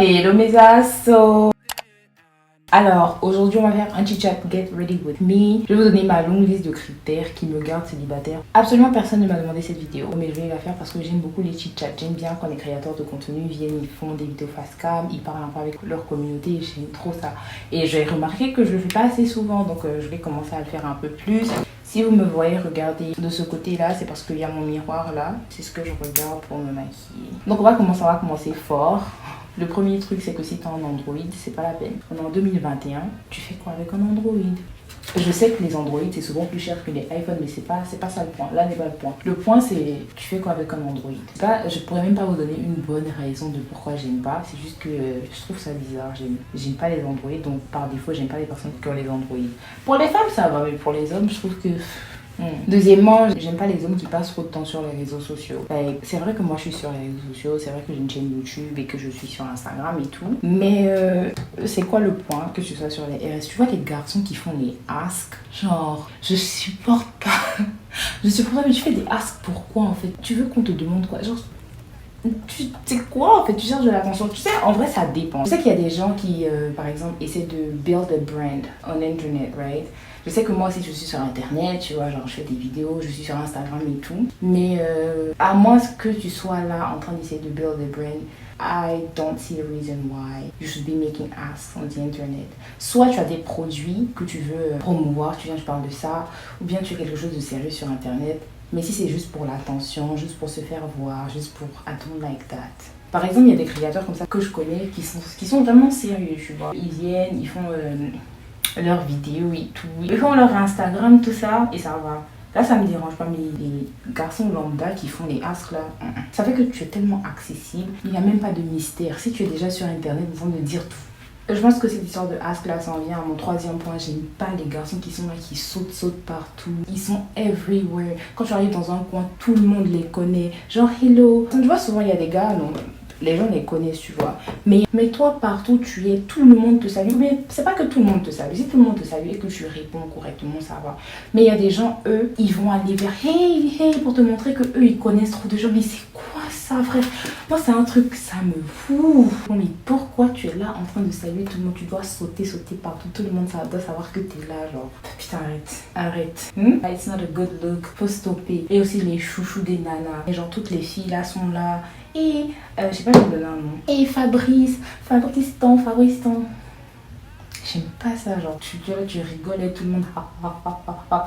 Hello mes assos. Alors, aujourd'hui on va faire un chit-chat Get Ready With Me. Je vais vous donner ma longue liste de critères qui me gardent célibataire. Absolument personne ne m'a demandé cette vidéo, mais je vais la faire parce que j'aime beaucoup les chit-chats. J'aime bien quand les créateurs de contenu viennent, ils font des vidéos face cam, ils parlent un peu avec leur communauté et j'aime trop ça. Et j'ai remarqué que je le fais pas assez souvent, donc je vais commencer à le faire un peu plus. Si vous me voyez regarder de ce côté-là, c'est parce qu'il y a mon miroir là. C'est ce que je regarde pour me maquiller. Donc on va commencer fort. Le premier truc, c'est que si tu as un Android, c'est pas la peine. On est en 2021, tu fais quoi avec un Android? Je sais que les Android, c'est souvent plus cher que les iPhones, mais c'est pas ça le point. Là n'est pas le point. Le point, c'est tu fais quoi avec un Android? Je pourrais même pas vous donner une bonne raison de pourquoi j'aime pas. C'est juste que je trouve ça bizarre. J'aime pas les Android, donc par défaut, j'aime pas les personnes qui ont les Android. Pour les femmes, ça va, mais pour les hommes, je trouve que... Deuxièmement, j'aime pas les hommes qui passent trop de temps sur les réseaux sociaux. C'est vrai que moi je suis sur les réseaux sociaux, c'est vrai que j'ai une chaîne YouTube et que je suis sur Instagram et tout. Mais c'est quoi le point que tu sois sur les RS? Tu vois les garçons qui font les asks, genre je supporte pas. Je supporte pas, mais tu fais des asks pourquoi en fait? Tu veux qu'on te demande quoi? Genre tu sais quoi en fait, tu cherches de l'attention. Tu sais, en vrai ça dépend. Je sais qu'il y a des gens qui par exemple essaient de build a brand on internet, right? Je sais que moi aussi je suis sur internet, tu vois, genre je fais des vidéos, je suis sur Instagram et tout. Mais à moins que tu sois là en train d'essayer de build a brand, I don't see a reason why you should be making ads on the internet. Soit tu as des produits que tu veux promouvoir, tu viens, je parle de ça, ou bien tu fais quelque chose de sérieux sur internet. Mais si c'est juste pour l'attention, juste pour se faire voir, juste pour I don't like that. Par exemple, il y a des créateurs comme ça que je connais qui sont vraiment sérieux, tu vois. Ils viennent, ils font leurs vidéos et tout. Ils font leur Instagram, tout ça, et ça va. Là, ça me dérange pas, mais les garçons lambda qui font les asks là, ça fait que tu es tellement accessible. Il n'y a même pas de mystère. Si tu es déjà sur internet, ils vont te dire tout. Je pense que cette histoire de ask là, ça en vient à mon troisième point. J'aime pas les garçons qui sont là, qui sautent partout. Ils sont everywhere. Quand tu arrives dans un coin, tout le monde les connaît. Genre, hello. Tu vois, souvent, il y a des gars, non, les gens les connaissent, tu vois. Mais toi, partout tu es, tout le monde te salue. Mais c'est pas que tout le monde te salue. Si tout le monde te salue et que tu réponds correctement, ça va. Mais il y a des gens, eux, ils vont aller vers hey, pour te montrer que eux, ils connaissent trop de gens. Mais c'est quoi ça, frère? Moi, c'est un truc, ça me fout. Mais pourquoi tu es là en train de saluer tout le monde? Tu dois sauter partout. Tout le monde ça doit savoir que tu es là, genre. Putain, arrête. It's not a good look. Faut stopper. Et aussi les chouchous des nanas. Et genre, toutes les filles là sont là. Et je sais pas, je vais donner un nom. Et Fabrice Tan. J'aime pas ça, genre tu rigoles et tout le monde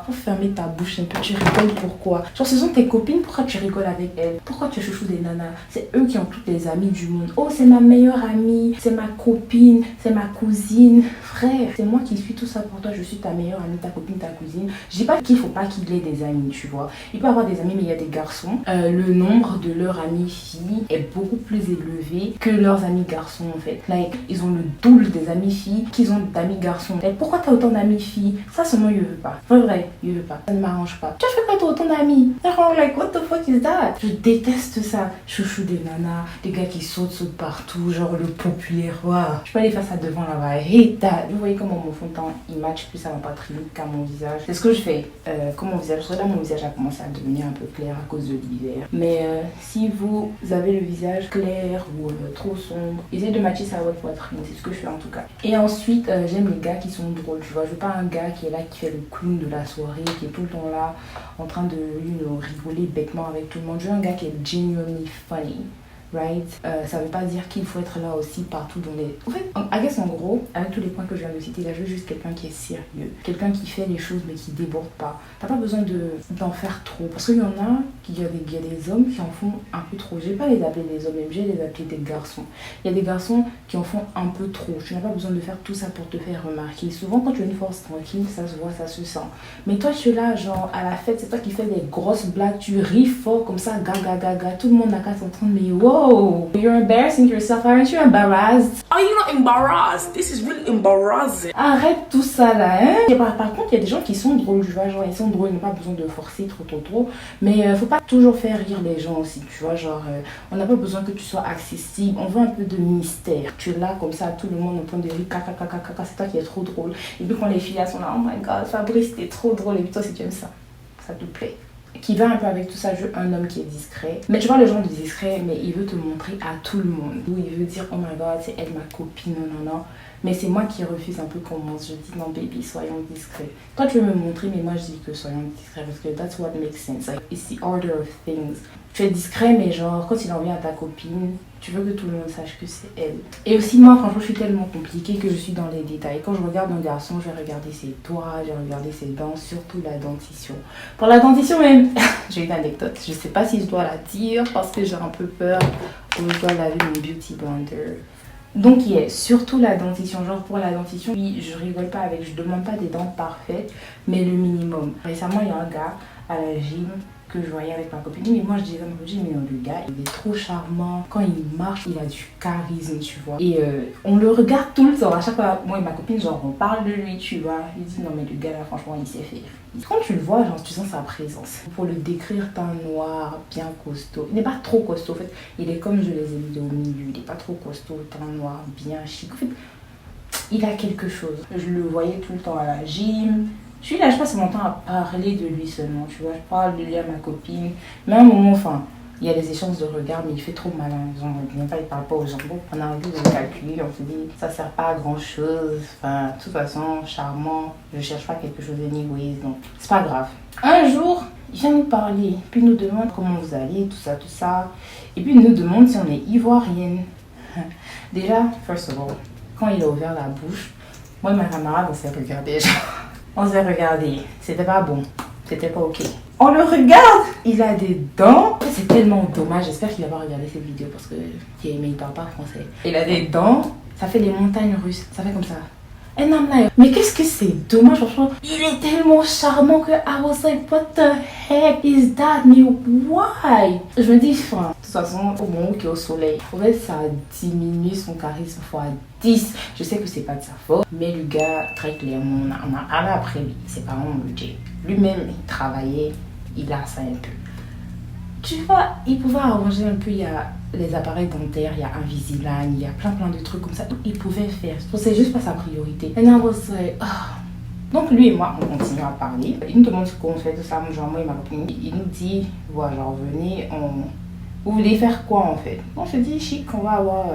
faut fermer ta bouche un peu, tu rigoles pourquoi? Genre ce sont tes copines, pourquoi tu rigoles avec elles? Pourquoi tu chouchous des nanas? C'est eux qui ont toutes les amies du monde. Oh, c'est ma meilleure amie, c'est ma copine, c'est ma cousine. Frère, c'est moi qui suis tout ça pour toi, je suis ta meilleure amie, ta copine, ta cousine. Je dis pas qu'il faut pas qu'il ait des amis, tu vois. Il peut avoir des amis, mais il y a des garçons. Le nombre de leurs amis filles est beaucoup plus élevé que leurs amis garçons en fait. Like, ils ont le double des amis filles qu'ils ont d'amis garçons. Et pourquoi t'as autant d'amis filles? Ça seulement il veut pas. Vrai, il veut pas. Ça ne m'arrange pas. Tu as fait quoi t'as autant d'amis? Like what the fuck is that? Je déteste ça. Chouchou des nanas, des gars qui sautent partout, genre le populaire. Wow. Je peux aller faire ça devant là-bas. I hate that. Vous voyez comment mon fond de teint il match plus à ma poitrine qu'à mon visage. C'est ce que je fais. Comme mon visage, là mon visage a commencé à devenir un peu clair à cause de l'hiver. Mais si vous avez le visage clair ou trop sombre, essayez de matcher ça à votre poitrine. C'est ce que je fais en tout cas. Et ensuite, j'aime les gars qui sont drôles, tu vois. Je veux pas un gars qui est là, qui fait le clown de la soirée, qui est tout le temps là, en train de rigoler bêtement avec tout le monde. Je veux un gars qui est genuinely funny. Right? Ça veut pas dire qu'il faut être là aussi partout dans les... En fait, I guess en gros, avec tous les points que je viens de citer, là, je veux juste quelqu'un qui est sérieux. Quelqu'un qui fait les choses mais qui déborde pas. T'as pas besoin d'en faire trop. Parce qu'il y en a, il y a des hommes qui en font un peu trop. Je vais pas les appeler des hommes, mais je vais les appeler des garçons. Il y a des garçons qui en font un peu trop. Tu n'as pas besoin de faire tout ça pour te faire remarquer. Souvent, quand tu as une force tranquille, ça se voit, ça se sent. Mais toi, tu es là, genre, à la fête, c'est toi qui fais des grosses blagues. Tu ris fort comme ça, gaga. Tout le monde n'a qu'à s'entendre, mais wow! You're embarrassing yourself, aren't you embarrassed? Are you not embarrassed? This is really embarrassing. Arrête tout ça là, hein? Et par contre, il y a des gens qui sont drôles, tu vois, genre ils sont drôles, ils n'ont pas besoin de forcer trop. Mais faut pas toujours faire rire les gens aussi, tu vois, genre on n'a pas besoin que tu sois accessible, on veut un peu de mystère. Tu es là comme ça, tout le monde en train de rire, caca, c'est toi qui es trop drôle. Et puis quand les filles là sont là, oh my god, Fabrice, t'es trop drôle, et puis toi si tu aimes ça, ça te plaît. qui va un peu avec tout ça. Je veux un homme qui est discret. Mais tu vois le genre de discret, mais il veut te montrer à tout le monde. Ou il veut dire, oh my god, c'est elle ma copine, non. Mais c'est moi qui refuse un peu qu'on monte. Je dis, non baby, soyons discrets. Toi tu veux me montrer, mais moi je dis que soyons discrets. Parce que that's what makes sense. Like, it's the order of things. Tu es discret, mais genre, quand il en vient à ta copine, tu veux que tout le monde sache que c'est elle. Et aussi, moi, franchement, je suis tellement compliquée que je suis dans les détails. Quand je regarde un garçon, je vais regarder ses doigts, je vais regarder ses dents, surtout la dentition. Pour la dentition, même, j'ai une anecdote. Je sais pas si je dois la dire parce que j'ai un peu peur ou je dois laver mon beauty blender. Donc, surtout la dentition. Genre, pour la dentition, oui, je rigole pas avec, je demande pas des dents parfaites, mais le minimum. Récemment, il y a un gars à la gym que je voyais avec ma copine, mais moi je disais à ma copine, mais non, le gars il est trop charmant, quand il marche il a du charisme, tu vois, et on le regarde tout le temps, à chaque fois moi et ma copine genre on parle de lui, tu vois, il dit non mais le gars là franchement il sait faire. Quand tu le vois, genre tu sens sa présence. Pour le décrire, teint noir, bien costaud, il n'est pas trop costaud en fait, il est comme je les ai mis au milieu, il n'est pas trop costaud, teint noir, bien chic, en fait il a quelque chose. Je le voyais tout le temps à la gym. Je suis là, je passe mon temps à parler de lui seulement, tu vois. Je parle de lui à ma copine. Mais à un moment, enfin, il y a des échanges de regards, mais il fait trop malin. Genre, il parle pas aux gens. Donc, on a arrêté de le calculer. On se dit, ça sert pas à grand chose. Enfin, de toute façon, charmant. Je cherche pas quelque chose anyways. Donc, c'est pas grave. Un jour, il vient nous parler. Puis il nous demande comment vous allez, tout ça, tout ça. Et puis il nous demande si on est ivoirienne. Déjà, first of all, quand il a ouvert la bouche, moi et ma camarade, on s'est regardé. On s'est regardé, c'était pas bon, c'était pas ok. On le regarde, il a des dents. C'est tellement dommage, j'espère qu'il va pas regarder cette vidéo parce que mais il parle pas français. Il a des dents, ça fait des montagnes russes, ça fait comme ça. And I'm like, mais qu'est-ce que c'est dommage, franchement. Il est tellement charmant que I was like, what the heck is that? Mais why? Je me dis, enfin, de toute façon, au moment qui est au soleil, en fait, ça diminue son charisme fois 10. Je sais que c'est pas de sa faute, mais le gars, très clairement, on a allé après lui. Ses parents ont le dit. Lui-même, il travaillait, il a ça un peu. Tu vois, il pouvait arranger un peu, il y a les appareils dentaires, il y a Invisalign, il y a plein de trucs comme ça. Il pouvait faire. C'est juste pas sa priorité. And I was like, oh. Donc lui et moi, on continue à parler. Il nous demande ce qu'on fait, tout ça, genre moi et ma copine. Il nous dit, voilà, genre venez, vous voulez faire quoi en fait? On se dit, chic, on va avoir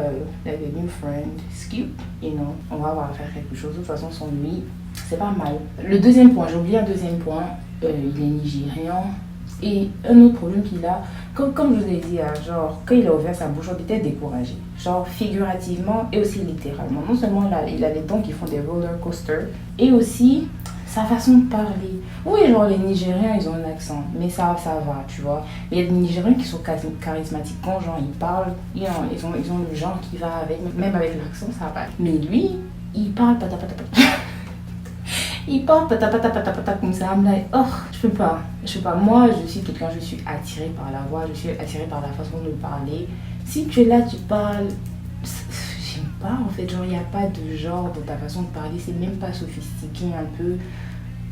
like a new friend, it's cute, you know. On va avoir à faire quelque chose. De toute façon, sans lui, c'est pas mal. Le deuxième point, j'ai oublié un deuxième point, il est nigérian. Et un autre problème qu'il a, comme je vous ai dit, genre, quand il a ouvert sa bouche, on était découragé. Genre, figurativement et aussi littéralement. Non seulement il a les dents qui font des roller coasters, et aussi sa façon de parler. Oui, genre, les Nigériens, ils ont un accent, mais ça va, tu vois. Mais il y a des Nigériens qui sont charismatiques. Quand, genre, ils parlent, ils ont le genre qui va avec, même avec l'accent, ça va. Mais lui, il parle patapata. Il parle patapata comme ça. I'm like, oh, je peux pas. Moi, je suis quelqu'un, je suis attirée par la voix, je suis attirée par la façon de parler. Si tu es là, tu parles. J'aime pas en fait. Genre, il n'y a pas de genre dans ta façon de parler. C'est même pas sophistiqué un peu.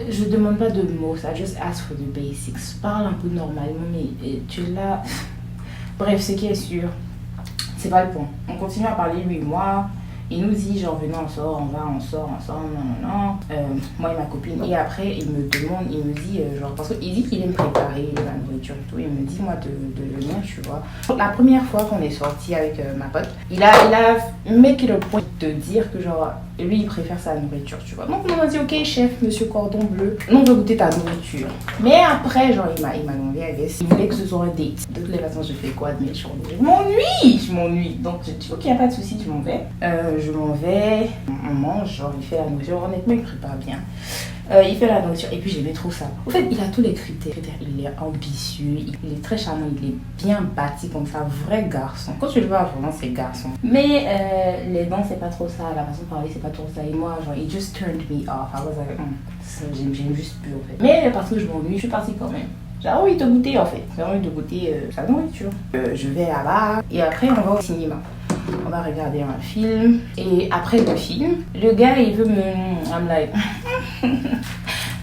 Je demande pas de mots, ça. Just ask for the basics. Parle un peu normalement, mais tu es là. Bref, ce qui est sûr, c'est pas le point. On continue à parler, lui et moi. Il nous dit, genre, venez, on sort ensemble, non. Moi et ma copine. Et après, il me demande, il me dit, genre, parce qu'il dit qu'il aime préparer la nourriture et tout. Il me dit, moi, de venir, tu vois. La première fois qu'on est sorti avec ma pote, il a make it a point de dire que, genre, lui, il préfère sa nourriture, tu vois. Donc, on m'a dit, ok, chef, monsieur Cordon Bleu, on veut goûter ta nourriture. Mais après, genre, il m'a demandé, il voulait que ce soit un date. De toutes les façons, je fais quoi de mes journées? Je m'ennuie. Donc, je dis, ok, y a pas de souci, je m'en vais. On mange, genre, il fait la nourriture. Honnêtement, il prépare bien. Il fait la nourriture et puis j'aimais trop ça. En fait, il a tous les critères. Il est ambitieux, il est très charmant, il est bien bâti comme ça, vrai garçon. Quand tu le vois, vraiment, c'est garçon. Mais les dents, c'est pas trop ça. La façon de parler, c'est pas trop ça. Et moi, genre, it just turned me off. I was like, j'aime juste plus, en fait. Mais parce que je m'ennuie, je suis partie quand même. J'ai envie de goûter, en fait. J'ai envie de goûter sa nourriture. Je vais là-bas et après, on va au cinéma. On va regarder un film. Et après le film, le gars, il veut me... I'm like...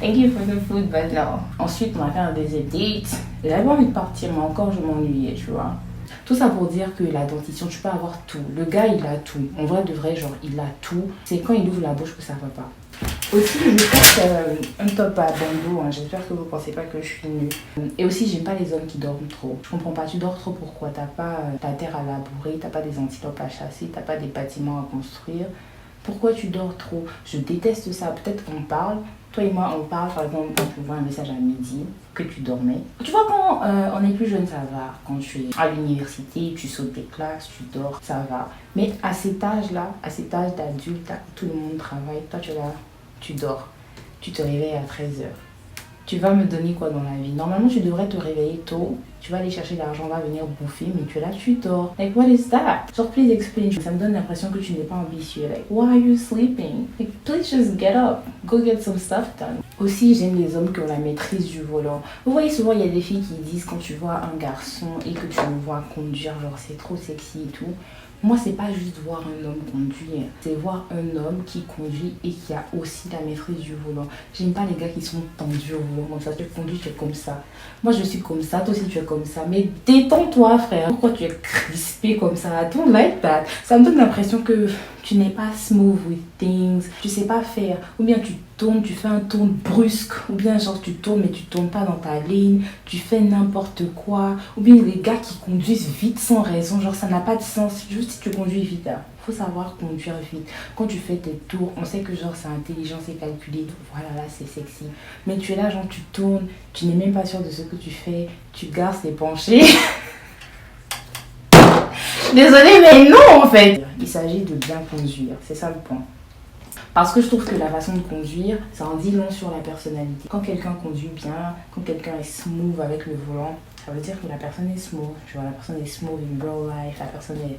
Thank you for the food, but no. Ensuite, on a fait un deuxième date. J'avais envie de partir, mais encore, je m'ennuyais, tu vois. Tout ça pour dire que la dentition, tu peux avoir tout. Le gars, il a tout. En vrai, de vrai, genre, il a tout. C'est quand il ouvre la bouche que ça va pas. Aussi, je porte un top à bandeau, hein. J'espère que vous pensez pas que je suis nulle. Et aussi, j'aime pas les hommes qui dorment trop. Je comprends pas, tu dors trop pourquoi? T'as pas ta terre à labourer, t'as pas des antilopes à chasser, t'as pas des bâtiments à construire. Pourquoi tu dors trop? Je déteste ça. Peut-être qu'on parle, toi et moi on parle, par exemple, quand tu vois un message à midi, que tu dormais. Tu vois, quand on est plus jeune, ça va. Quand tu es à l'université, tu sautes des classes, tu dors, ça va. Mais à cet âge-là, à cet âge d'adulte, tout le monde travaille, toi tu es là. Tu dors, tu te réveilles à 13h. Tu vas me donner quoi dans la vie? Normalement, tu devrais te réveiller tôt. Tu vas aller chercher l'argent, va venir bouffer, mais tu es là, tu dors. Like, what is that? Genre, please explain. Ça me donne l'impression que tu n'es pas ambitieux. Like, why are you sleeping? Like, please just get up. Go get some stuff done. Aussi, j'aime les hommes qui ont la maîtrise du volant. Vous voyez, souvent, il y a des filles qui disent quand tu vois un garçon et que tu le vois conduire, genre, c'est trop sexy et tout. Moi, c'est pas juste voir un homme conduire, c'est voir un homme qui conduit et qui a aussi la maîtrise du volant. J'aime pas les gars qui sont tendus au volant comme ça. Tu conduis, tu es comme ça. Moi, je suis comme ça, toi aussi tu es comme ça. Mais détends-toi, frère. Pourquoi tu es crispé comme ça? I don't like that. Ça me donne l'impression que tu n'es pas smooth with things. Tu sais pas faire. Ou bien tu tournes, tu fais un tour brusque. Ou bien genre tu tournes mais tu tournes pas dans ta ligne. Tu fais n'importe quoi. Ou bien les gars qui conduisent vite sans raison. Genre ça n'a pas de sens. Juste si tu conduis vite, hein. Faut savoir conduire vite. Quand tu fais tes tours, on sait que genre c'est intelligent, c'est calculé. Voilà, là c'est sexy. Mais tu es là, genre tu tournes, tu n'es même pas sûr de ce que tu fais. Tu gardes tes penchés. Désolée, mais non en fait. Il s'agit de bien conduire, c'est ça le point. Parce que je trouve que la façon de conduire, ça en dit long sur la personnalité. Quand quelqu'un conduit bien, quand quelqu'un est smooth avec le volant, ça veut dire que la personne est smooth. Je vois, la personne est smooth in real life, la personne est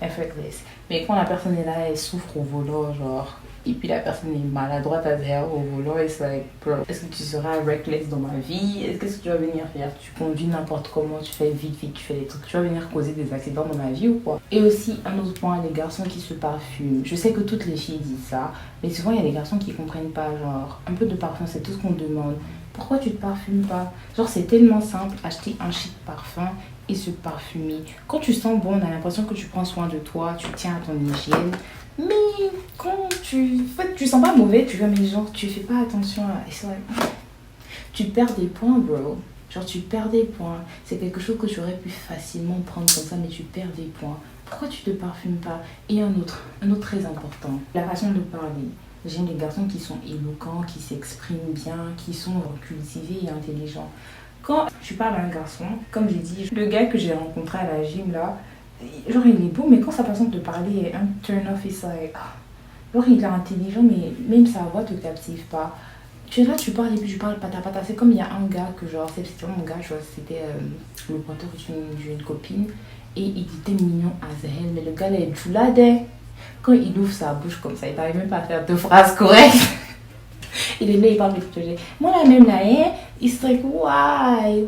effortless. Mais quand la personne est là, elle souffre au volant, genre, et puis la personne est maladroite à derrière au volant, et c'est like, bro, est-ce que tu seras reckless dans ma vie? Qu'est-ce que tu vas venir faire? Tu conduis n'importe comment, tu fais vite, vite, tu fais des trucs, tu vas venir causer des accidents dans ma vie ou quoi? Et aussi, un autre point, les garçons qui se parfument. Je sais que toutes les filles disent ça, mais souvent il y a des garçons qui comprennent pas, genre, un peu de parfum, c'est tout ce qu'on demande. Pourquoi tu te parfumes pas? Genre, c'est tellement simple, acheter un chic parfum et se parfumer. Quand tu sens bon, on a l'impression que tu prends soin de toi, tu tiens à ton hygiène. Mais quand tu sens pas mauvais, tu vois, mais genre, tu fais pas attention à... Tu perds des points, bro. Genre, tu perds des points. C'est quelque chose que tu aurais pu facilement prendre comme ça, mais tu perds des points. Pourquoi tu te parfumes pas? Et un autre très important, la façon de parler. J'aime les garçons qui sont éloquents, qui s'expriment bien, qui sont cultivés et intelligents. Quand tu parles à un garçon, comme j'ai dit, le gars que j'ai rencontré à la gym là, genre il est beau, mais quand sa façon de parler est un turn off, it's like, genre il est intelligent, mais même sa voix te captive pas. Tu es là, tu parles et puis tu parles pata. C'est comme il y a un gars que genre, c'était mon gars, c'était le poteau d'une copine, et il était mignon as hell, mais le gars là est choulade. Quand il ouvre sa bouche comme ça, il n'arrive même pas à faire deux phrases correctes. Il est là, il parle de projet. Moi, la même là, hein, it's like, why?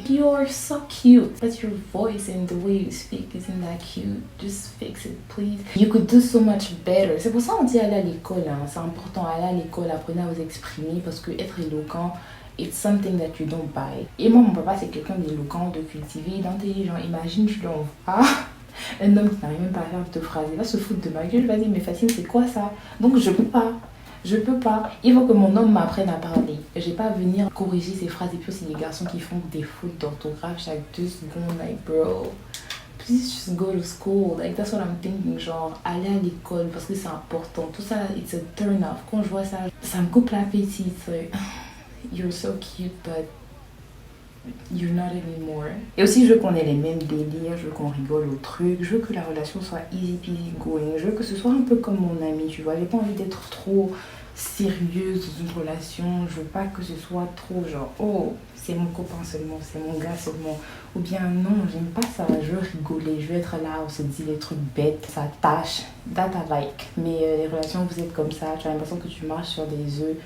You're so cute. But your voice and the way you speak isn't that cute. Just fix it, please. You could do so much better. C'est pour ça qu'on dit aller à l'école, hein. C'est important, aller à l'école, apprenez à vous exprimer, parce que être éloquent, it's something that you don't buy. Et moi, mon papa, c'est quelqu'un d'éloquent, de cultivé, d'intelligent. Imagine, tu l'envoies. Un homme qui n'arrive même pas à faire deux phrases, il va se foutre de ma gueule, il va dire mais Fatima c'est quoi ça? Donc je peux pas. Il faut que mon homme m'apprenne à parler. Je vais pas venir corriger ses phrases. Et puis aussi les garçons qui font des fautes d'orthographe chaque 2 secondes, like bro, please just go to school. Like that's what I'm thinking. Genre aller à l'école parce que c'est important. Tout ça, it's a turn off. Quand je vois ça, ça me coupe l'appétit. Like, you're so cute but you're not anymore. Et aussi, je veux qu'on ait les mêmes délires, je veux qu'on rigole au truc, je veux que la relation soit easy peasy going, je veux que ce soit un peu comme mon ami, tu vois. J'ai pas envie d'être trop sérieuse dans une relation, je veux pas que ce soit trop genre, oh, c'est mon copain seulement, c'est mon gars seulement. Ou bien non, j'aime pas ça, je veux rigoler, je veux être là, on se dit les trucs bêtes, ça tâche, that I like. Mais les relations, vous êtes comme ça, tu as l'impression que tu marches sur des œufs.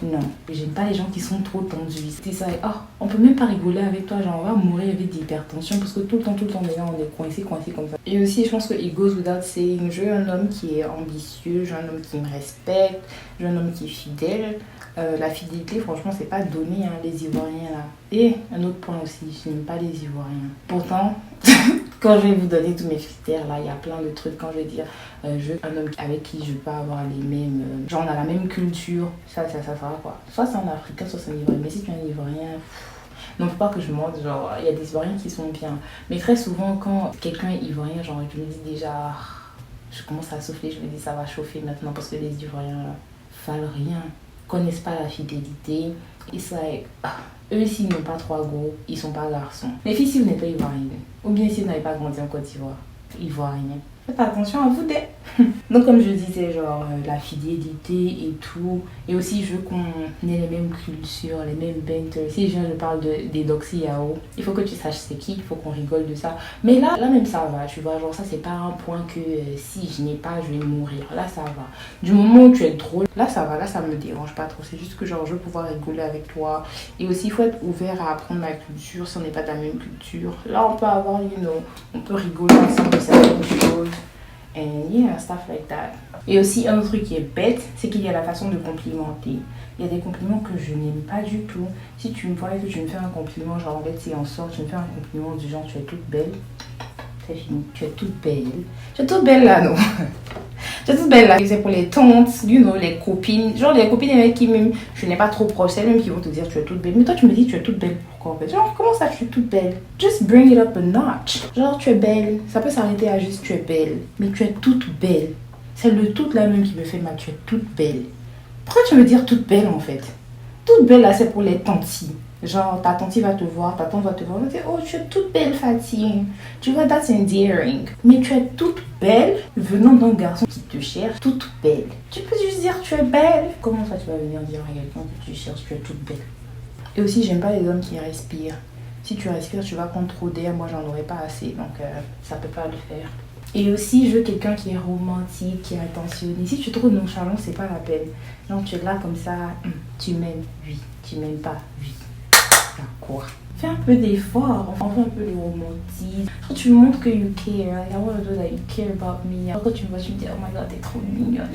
Non, j'aime pas les gens qui sont trop tendus. C'est ça, oh, on peut même pas rigoler avec toi, genre on va mourir avec d'hypertension parce que tout le temps, là, on est coincé comme ça. Et aussi, je pense que it goes without saying, je veux un homme qui est ambitieux, je veux un homme qui me respecte, je veux un homme qui est fidèle. La fidélité, franchement, c'est pas donné, hein, les Ivoiriens là. Et un autre point aussi, je n'aime pas les Ivoiriens. Pourtant, quand je vais vous donner tous mes critères là, il y a plein de trucs. Quand je vais dire, je veux un homme avec qui je peux avoir les mêmes. Genre, on a la même culture, ça va quoi. Soit c'est un Africain, soit c'est un Ivoirien. Mais si tu es un Ivoirien. Non, faut pas que je monte, genre, il y a des Ivoiriens qui sont bien. Mais très souvent, quand quelqu'un est Ivoirien, genre, je me dis déjà. Je commence à souffler, je me dis ça va chauffer maintenant parce que les Ivoiriens là, valent rien. Connaissent pas la fidélité. Et ça, eux, s'ils n'ont pas 3 gros, ils sont pas garçons. Les filles, si vous n'êtes pas ivoirienne, ou bien si vous n'avez pas grandi en Côte d'Ivoire, ivoirien, faites attention à vous d'être. Donc, comme je disais, genre, la fidélité et tout. Et aussi, je veux qu'on ait les mêmes cultures, les mêmes benters. Si je parle des Doxy Yao, il faut que tu saches c'est qui, il faut qu'on rigole de ça. Mais là même, ça va, tu vois. Genre, ça, c'est pas un point que si je n'ai pas, je vais mourir. Là, ça va. Du moment où tu es drôle, là, ça va. Là, ça me dérange pas trop. C'est juste que, genre, je veux pouvoir rigoler avec toi. Et aussi, il faut être ouvert à apprendre ma culture si on n'est pas de la même culture. Là, on peut avoir, on peut rigoler ensemble de certaines choses. And yeah, stuff like that. Et aussi, un autre truc qui est bête, c'est qu'il y a la façon de complimenter. Il y a des compliments que je n'aime pas du tout. Si tu me vois et que tu me fais un compliment, genre en fait, c'est en sorte, tu me fais un compliment du genre, tu es toute belle. C'est fini, tu es toute belle. Tu es toute belle là, non? Tu es toute belle là. C'est pour les tantes, les copines. Genre les copines avec qui même je n'ai pas trop proche, c'est même qui vont te dire tu es toute belle. Mais toi, tu me dis tu es toute belle. Pourquoi en fait? Genre, comment ça tu es toute belle? Just bring it up a notch. Genre, tu es belle. Ça peut s'arrêter à juste tu es belle. Mais tu es toute belle. C'est le toute là même qui me fait mal. Tu es toute belle. Pourquoi tu veux dire toute belle en fait? Toute belle là, c'est pour les tantis. Genre, ta tante va te voir, ta tante va te voir, elle va te dire, oh, tu es toute belle, Fatih. Tu vois, that's endearing. Mais tu es toute belle venant d'un garçon qui te cherche, toute belle. Tu peux juste dire, tu es belle. Comment ça, tu vas venir dire à quelqu'un que tu cherches, tu es toute belle? Et aussi, j'aime pas les hommes qui respirent. Si tu respires, tu vas prendre trop d'air. Moi, j'en aurais pas assez, donc ça peut pas le faire. Et aussi, je veux quelqu'un qui est romantique, qui est attentionné. Si tu trouves nonchalant, c'est pas la peine. Genre, tu es là comme ça, tu m'aimes, oui. Tu m'aimes pas, oui. Quoi? Fais un peu d'effort, enfin un peu de romantisme. Quand tu montres que you care, like, I want to know that you care about me. Quand tu me vois, tu me dis, oh my god, t'es trop mignonne.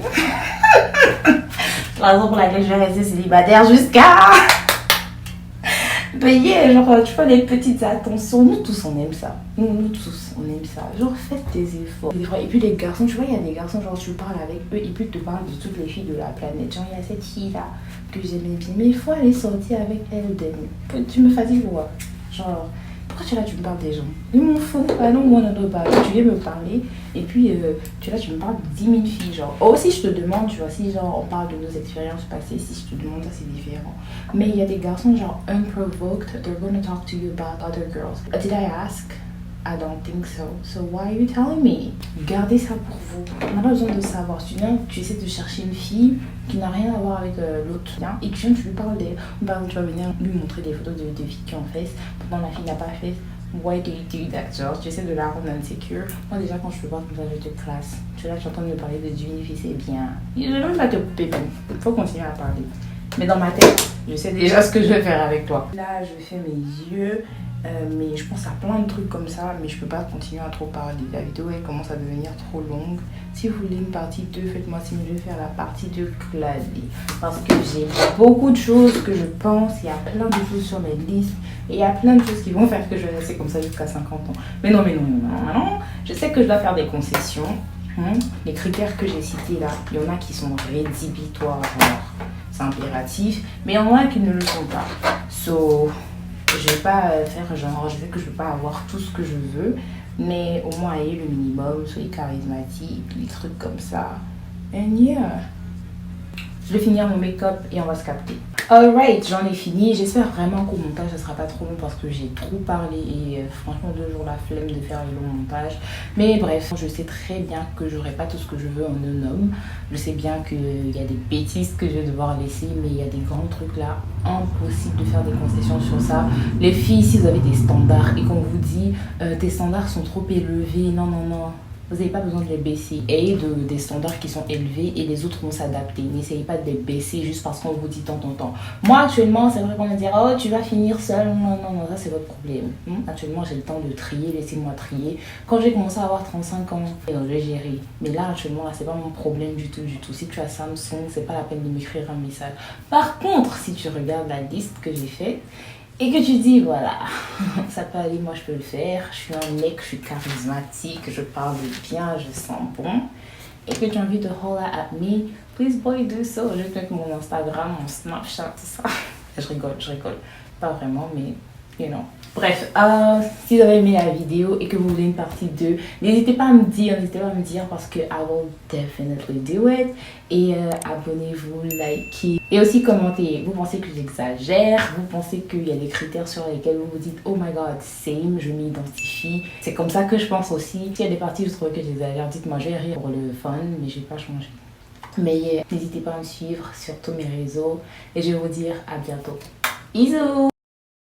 La raison pour laquelle je vais rester célibataire jusqu'à. Mais yeah, genre, tu vois, les petites attentions, nous tous on aime ça. Nous tous on aime ça. Genre, faites des efforts. Et puis les garçons, tu vois, il y a des garçons, genre, tu parles avec eux et puis tu te parles de toutes les filles de la planète. Genre, il y a cette fille-là que j'aimais bien, mais il faut aller sortir avec elle. Tu me fatigues ou quoi? Genre, pourquoi tu es là, tu me parles des gens? Ils m'en fous, I don't wanna know about it. Tu viens me parler et puis tu es là, tu me parles de 10 000 filles. Genre, oh, si je te demande, tu vois, si genre on parle de nos expériences passées, si je te demande, ça c'est différent. Mais il y a des garçons, genre, unprovoked, they're gonna talk to you about other girls. Did I ask? I don't think so. So why are you telling me? Gardez ça pour vous. On n'a pas besoin de savoir. Tu viens, tu essaies de chercher une fille qui n'a rien à voir avec l'autre. Et tu viens, tu lui parles d'elle. Ou par exemple, tu vas venir lui montrer des photos de filles qui ont fait. Pourtant, la fille n'a pas fait. Why do you do that? Genre, tu essaies de la rendre insecure. Moi, déjà, quand je te vois comme ça, je te classe. Tu es là, tu es en train de me parler de d'une fille, c'est bien. Je ne vais même pas te couper même. Il faut continuer à parler. Mais dans ma tête, je sais déjà ce que je vais faire avec toi. Là, je fais mes yeux. Mais je pense à plein de trucs comme ça, mais je peux pas continuer à trop parler. La vidéo elle commence à devenir trop longue. Si vous voulez une partie 2, faites-moi signe, je vais faire la partie 2 classique. Parce que j'ai beaucoup de choses que je pense, il y a plein de choses sur mes listes. Et il y a plein de choses qui vont faire que je vais rester comme ça jusqu'à 50 ans. Mais non, je sais que je dois faire des concessions. Les critères que j'ai cités là, il y en a qui sont rédhibitoires, c'est impératif. Mais il y en a qui ne le sont pas. Je vais pas faire genre, je sais que je peux pas avoir tout ce que je veux, mais au moins ayez le minimum, soyez charismatique, des trucs comme ça. And yeah. Je vais finir mon make-up et on va se capter. Alright, j'en ai fini. J'espère vraiment qu'au montage, ça sera pas trop long parce que j'ai trop parlé et franchement, 2 jours la flemme de faire les longs montages. Mais bref, je sais très bien que j'aurai pas tout ce que je veux en un homme. Je sais bien qu'il y a des bêtises que je vais devoir laisser, mais il y a des grands trucs là, impossible de faire des concessions sur ça. Les filles, si vous avez des standards et qu'on vous dit tes standards sont trop élevés, non. vous n'avez pas besoin de les baisser. Ayez des standards qui sont élevés et les autres vont s'adapter. N'essayez pas de les baisser juste parce qu'on vous dit tant. Moi, actuellement, c'est vrai qu'on va dire « Oh, tu vas finir seul. » Non, ça c'est votre problème. Actuellement, j'ai le temps de trier, laissez-moi trier. Quand j'ai commencé à avoir 35 ans, je vais gérer. Mais là, actuellement, c'est pas mon problème du tout. Si tu as Samsung, c'est pas la peine de m'écrire un message. Par contre, si tu regardes la liste que j'ai faite, et que tu dis, voilà, ça peut aller, moi je peux le faire, je suis un mec, je suis charismatique, je parle bien, je sens bon, et que tu as envie de holler at me, please boy, do so. Je vais te mettre mon Instagram, mon Snapchat, tout ça. Je rigole, pas vraiment, mais you know. Bref, si vous avez aimé la vidéo et que vous voulez une partie 2, n'hésitez pas à me dire parce que I will definitely do it. Et abonnez-vous, likez et aussi commentez. Vous pensez que j'exagère? Vous pensez qu'il y a des critères sur lesquels vous vous dites oh my god, same, je m'identifie? C'est comme ça que je pense aussi. S'il y a des parties où je trouve que j'exagère, dites-moi, je vais rire pour le fun, mais je vais pas changer. Mais n'hésitez pas à me suivre sur tous mes réseaux et je vais vous dire à bientôt. Bisous!